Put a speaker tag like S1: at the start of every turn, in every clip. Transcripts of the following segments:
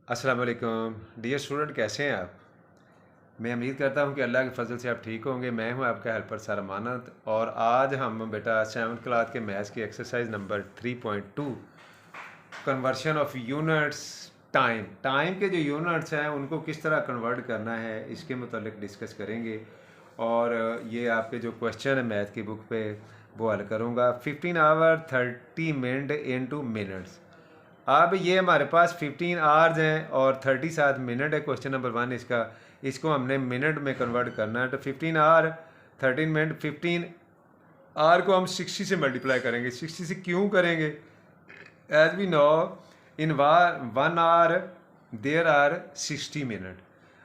S1: अस्सलाम वालेकुम dear student, कैसे हैं आप। मैं उम्मीद करता हूं कि अल्लाह के फजल से आप ठीक होंगे। मैं हूं आपका हेल्पर सर अमानत और आज हम बेटा 7th क्लास के मैथ्स की exercise number 3.2 conversion of units time के जो यूनिट्स हैं उनको किस तरह कन्वर्ट करना है इसके मुतालिक डिस्कस करेंगे। और ये आपके जो क्वेश्चन है मैथ की बुक पे वो हल करूँगा। 15 आवर 30 मिनट इनटू मिनट्स। अब ये हमारे पास 15 आवर्स हैं और 37 मिनट है। क्वेश्चन नंबर 1 इसको हमने मिनट में कन्वर्ट करना है। तो 15 आवर 13 मिनट, 15 आर को हम 60 से मल्टीप्लाई करेंगे। 60 से क्यों करेंगे? As we know in 1 hour there are 60 minute.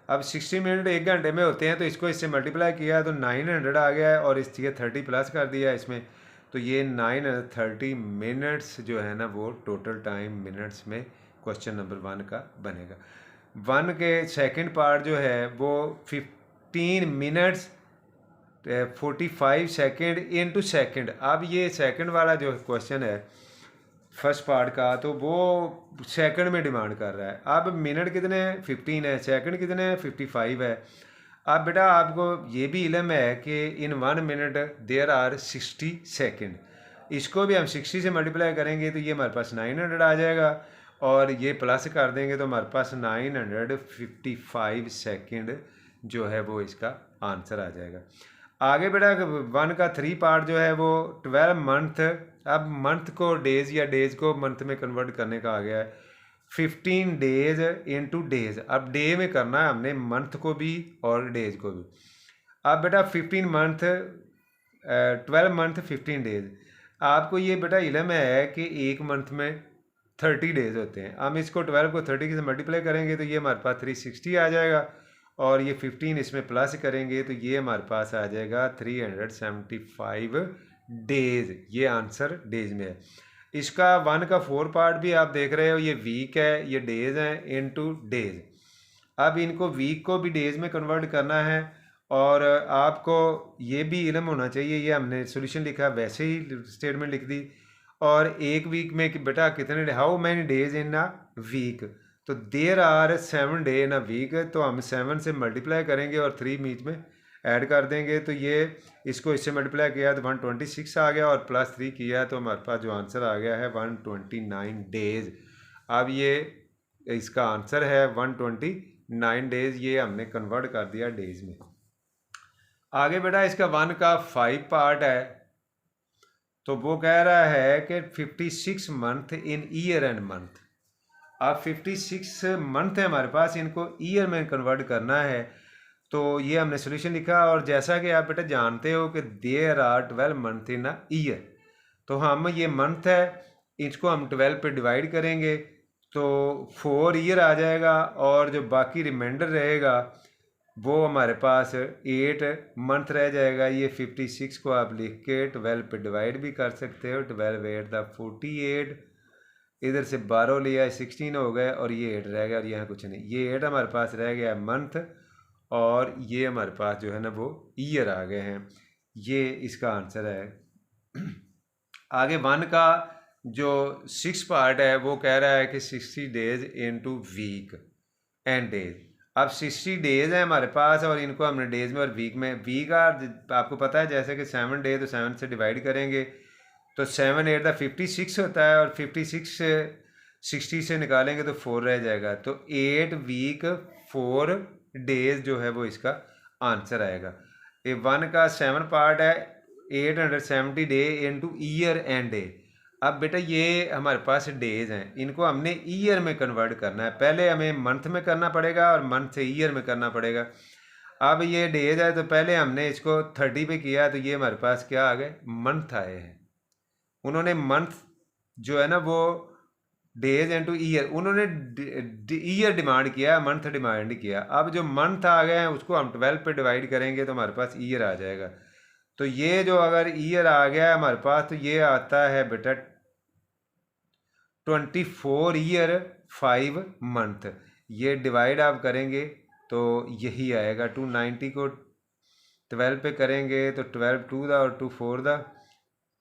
S1: अब 60 मिनट 1 घंटे में होते हैं, तो इसको इससे मल्टीप्लाई किया तो 900 आ गया है और इसलिए 30 प्लस कर दिया इसमें। तो ये 930 मिनट्स जो है ना वो टोटल टाइम मिनट्स में क्वेश्चन नंबर 1 का बनेगा। 1 के सेकंड पार्ट जो है वो 15 मिनट्स 45 सेकेंड इनटू सेकेंड। अब ये सेकंड वाला जो क्वेश्चन है फर्स्ट पार्ट का, तो वो सेकंड में डिमांड कर रहा है। अब मिनट कितने हैं? 15 है। सेकंड कितने हैं? 55 है। अब बेटा आपको ये भी इल्म है कि इन 1 मिनट देयर आर 60 सेकेंड। इसको भी हम 60 से मल्टीप्लाई करेंगे तो ये हमारे पास 900 आ जाएगा और ये प्लस कर देंगे तो हमारे पास 955 सेकेंड जो है वो इसका आंसर आ जाएगा। आगे बेटा 1 का 3 पार्ट जो है वो 12 मंथ। अब मंथ को डेज या डेज को मंथ में कन्वर्ट करने का आ गया है। 15 डेज इनटू डेज। अब डे में करना है हमने मंथ को भी और डेज को भी। अब बेटा 15 मंथ 12 मंथ 15 डेज। आपको ये बेटा इल्म है कि एक मंथ में 30 डेज होते हैं। हम इसको 12 को 30 से मल्टीप्लाई करेंगे तो ये हमारे पास 360 आ जाएगा और ये 15 इसमें प्लस करेंगे तो ये हमारे पास आ जाएगा 375 डेज। ये आंसर डेज में है। इसका 1 का 4 पार्ट भी आप देख रहे हो, ये वीक है, ये डेज हैं इनटू डेज। अब इनको वीक को भी डेज में कन्वर्ट करना है और आपको ये भी इल्म होना चाहिए। ये हमने सॉल्यूशन लिखा वैसे ही स्टेटमेंट लिख दी। और एक वीक में कि बेटा कितने, how many days in a week. तो there are 7 day in a week. तो हम 7 से मल्टीप्लाई करेंगे और 3 बीच में ऐड कर देंगे तो ये इसको इससे मल्टीप्लाई किया तो 126 आ गया और प्लस 3 किया तो हमारे पास जो आंसर आ गया है 129 डेज। अब ये इसका आंसर है 129 डेज। ये हमने कन्वर्ट कर दिया डेज में। आगे बेटा इसका 1 का 5 पार्ट है तो वो कह रहा है कि 56 month in year and month. अब 56 मंथ है हमारे पास, इनको ईयर में कन्वर्ट करना है। तो ये हमने सोल्यूशन लिखा और जैसा कि आप बेटा जानते हो कि there are 12 month in a year. तो हम ये मंथ है इसको हम 12 पे डिवाइड करेंगे तो 4 ईयर आ जाएगा और जो बाकी रिमाइंडर रहेगा वो हमारे पास 8 मंथ रह जाएगा। ये 56 को आप लिख के 12 पे डिवाइड भी कर सकते हो। 12 8 द 48, इधर से 12 लिया 16 हो गए और ये 8 रह गया और यहाँ कुछ नहीं। ये 8 हमारे पास रह गया मंथ और ये हमारे पास जो है ना वो ईयर आ गए हैं। ये इसका आंसर है। आगे 1 का जो 6 पार्ट है वो कह रहा है कि 60 days into week and days. अब 60 डेज है हमारे पास और इनको हमने डेज में और वीक में, वीक आपको पता है जैसे कि 7 डे तो 7 से डिवाइड करेंगे तो 7 8 56 होता है और 56 60 से निकालेंगे तो 4 रह जाएगा। तो 8 वीक 4 डेज जो है वो इसका आंसर आएगा। ये 1 का 7 पार्ट है 870 day into year and day. अब बेटा ये हमारे पास डेज हैं, इनको हमने ईयर में कन्वर्ट करना है। पहले हमें मंथ में करना पड़ेगा और मंथ से ईयर में करना पड़ेगा। अब ये डेज है तो पहले हमने इसको 30 पे किया तो ये हमारे पास क्या आ गए? मंथ आए हैं। उन्होंने मंथ जो है ना वो डेज इनटू ईयर, उन्होंने ईयर डिमांड किया, मंथ डिमांड किया। अब जो मंथ आ गए हैं उसको हम 12 पे डिवाइड करेंगे तो हमारे पास ईयर आ जाएगा। तो ये जो अगर ईयर आ गया है हमारे पास तो ये आता है बेटा 24 ईयर 5 मंथ। ये डिवाइड आप करेंगे तो यही आएगा। 290 को 12 पे करेंगे तो 12 2 दा और 2 4 दा,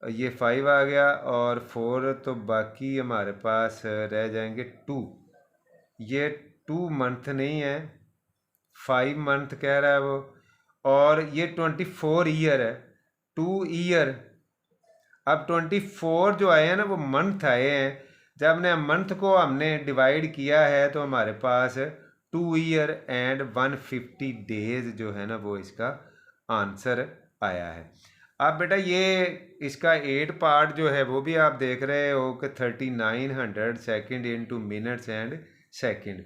S1: ये 5 आ गया और 4 तो बाकी हमारे पास रह जाएंगे 2। ये 2 मंथ नहीं है, 5 मंथ कह रहा है वो, और ये 24 ईयर है, 2 ईयर। अब 24 जो आए हैं ना वो मंथ आए हैं। जब हमने मंथ को हमने डिवाइड किया है तो हमारे पास 2 ईयर एंड 150 डेज जो है ना वो इसका आंसर आया है। अब बेटा ये इसका 8 पार्ट जो है वो भी आप देख रहे हो कि 3900 second into minutes and second.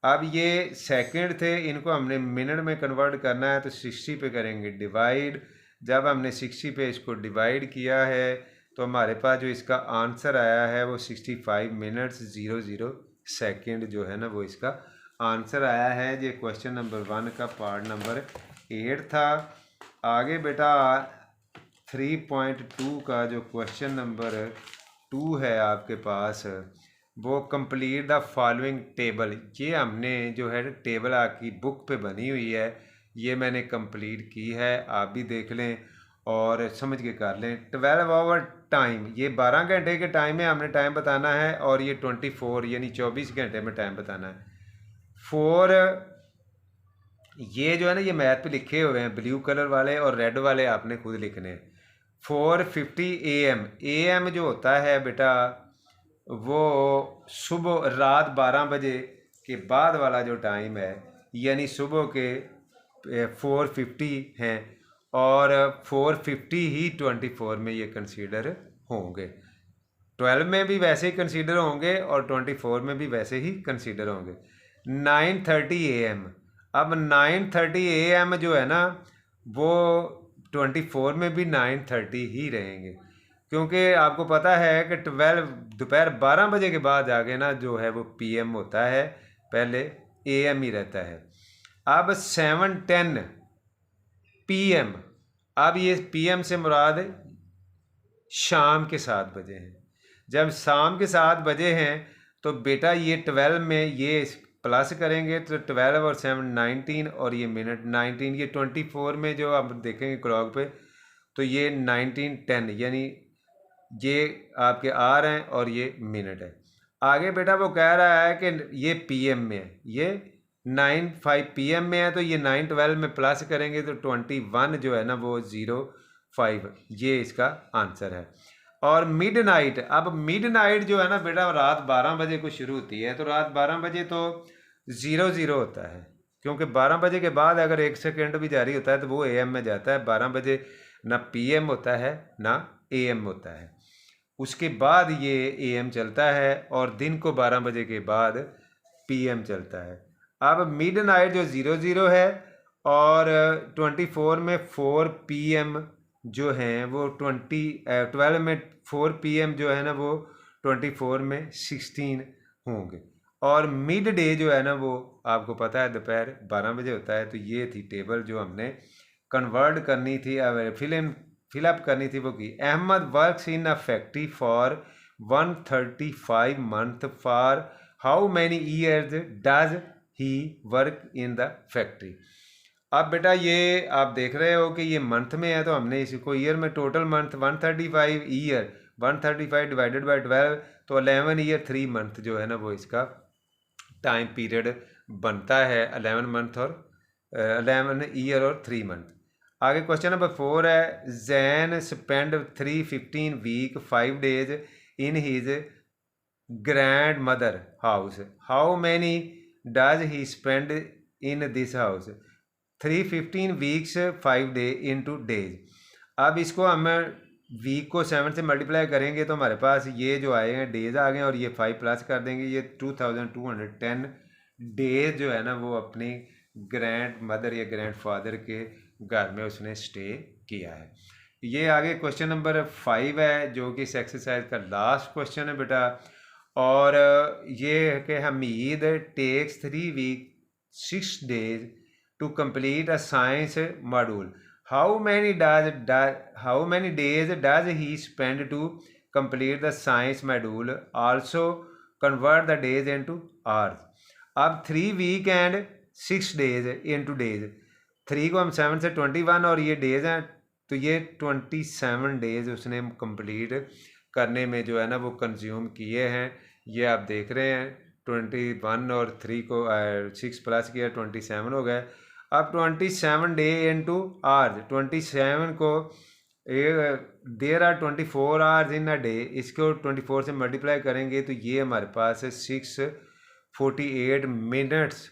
S1: अब ये सेकंड थे, इनको हमने मिनट में कन्वर्ट करना है तो 60 पे करेंगे डिवाइड। जब हमने 60 पे इसको डिवाइड किया है तो हमारे पास जो इसका आंसर आया है वो 65 मिनट्स 00 सेकेंड जो है ना वो इसका आंसर आया है। ये क्वेश्चन नंबर 1 का पार्ट नंबर 8 था। आगे बेटा 3.2 का जो क्वेश्चन नंबर 2 है आपके पास, वो कंप्लीट द फॉलोइंग टेबल। ये हमने जो है टेबल आपकी बुक पे बनी हुई है, ये मैंने कंप्लीट की है, आप भी देख लें और समझ के कर लें। 12 आवर टाइम, ये 12 घंटे के टाइम में हमने टाइम बताना है, और ये 24 यानी 24 घंटे में टाइम बताना है। 4 ये जो है ना ये मैथ पे लिखे हुए हैं ब्लू कलर वाले और रेड वाले आपने खुद लिखने हैं। 4:50 AM, AM जो होता है बेटा वो सुबह रात 12 बजे के बाद वाला जो टाइम है, यानी सुबह के 4:50 हैं, और 4:50 ही 24 में ये कंसीडर होंगे। 12 में भी वैसे ही कंसीडर होंगे और 24 में भी वैसे ही कंसीडर होंगे। 9:30 AM, अब 9:30 AM जो है ना वो 24 में भी 9:30 ही रहेंगे, क्योंकि आपको पता है कि 12 दोपहर 12 बजे के बाद आगे ना जो है वो PM होता है, पहले AM ही रहता है। अब 7:10 PM, अब ये PM से मुराद शाम के 7 बजे हैं। जब शाम के 7 बजे हैं तो बेटा ये 12 में ये प्लस करेंगे तो 12 और 7 19, और ये मिनट 19, ये 24 में जो आप देखेंगे क्लॉक पे तो ये 19:10 यानी ये आपके आवर हैं और ये मिनट है। आगे बेटा वो कह रहा है कि ये PM में है, ये 9:05 PM में है, तो ये 9:12 में प्लस करेंगे तो 21 जो है ना वो 05, ये इसका आंसर है। और मिडनाइट, अब मिडनाइट जो है ना बेटा रात 12 बजे को शुरू होती है, तो रात 12 बजे तो 00 होता है, क्योंकि 12 बजे के बाद अगर 1 सेकेंड भी जारी होता है तो वो AM में जाता है। 12 बजे ना PM होता है ना AM होता है, उसके बाद ये AM चलता है, और दिन को 12 बजे के बाद PM चलता है। अब मिडनाइट जो 00 है और 24 में 4 PM जो हैं वो 12 में 4 PM जो है ना वो 24 में 16 होंगे। और मिड डे जो है ना वो आपको पता है दोपहर 12 बजे होता है। तो ये थी टेबल जो हमने कन्वर्ट करनी थी, फिलअप करनी थी, वो की। Ahmed works in a factory for 135 month, for how many years does he work in the factory. अब बेटा ये आप देख रहे हो कि ये मंथ में है, तो हमने इसको ईयर में, total month 135 year, 135 divided by 12, तो 11 ईयर 3 मंथ जो है ना वो इसका टाइम पीरियड बनता है। 11 मंथ और 11 ईयर और 3 मंथ। आगे क्वेश्चन नंबर 4 है, Jane spend 315 week 5 days in his grandmother house, how many does he spend in this house. 315 weeks 5 day into days. अब इसको हम वीक को 7 से मल्टीप्लाई करेंगे तो हमारे पास ये जो आए हैं डेज आ गए, और ये 5 प्लस कर देंगे, ये 2210 डेज जो है ना वो अपनी ग्रैंड मदर या ग्रैंड फादर के घर में उसने स्टे किया है। ये आगे क्वेश्चन नंबर 5 है जो कि इस एक्सरसाइज का लास्ट क्वेश्चन है बेटा, और ये है कि Hamid takes 3 week 6 days to complete a science module. How many days does he spend to complete the science module? Also convert the days into hours. अब 3 week and 6 days into days, 3 को हम 7 से 21 और ये डेज हैं तो ये 27 days उसने कंप्लीट करने में जो है ना वो कंज्यूम किए हैं। ये आप देख रहे हैं 21 और 3 को 6 प्लस किया 27 हो गए। अब 27 डे इंटू आवर्स, 27 को there are 24 hours in a day, इसको 24 से मल्टीप्लाई करेंगे तो ये हमारे पास है 648 मिनट्स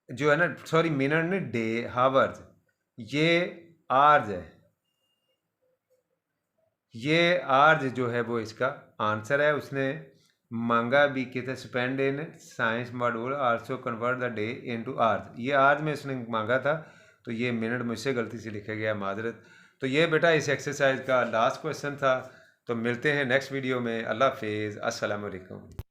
S1: जो है ना, सॉरी मिनट नहीं, डे, हावर्स, ये आवर्स है, ये आर्ज जो है वो इसका आंसर है। उसने मांगा भी कहते spend in science module also convert the day into hours, ये आर्ज में उसने मांगा था तो ये मिनट मुझसे गलती से लिखा गया, माजरत। तो ये बेटा इस एक्सरसाइज का लास्ट क्वेश्चन था। तो मिलते हैं नेक्स्ट वीडियो में। अल्लाह हाफिज़, अस्सलाम वालेकुम।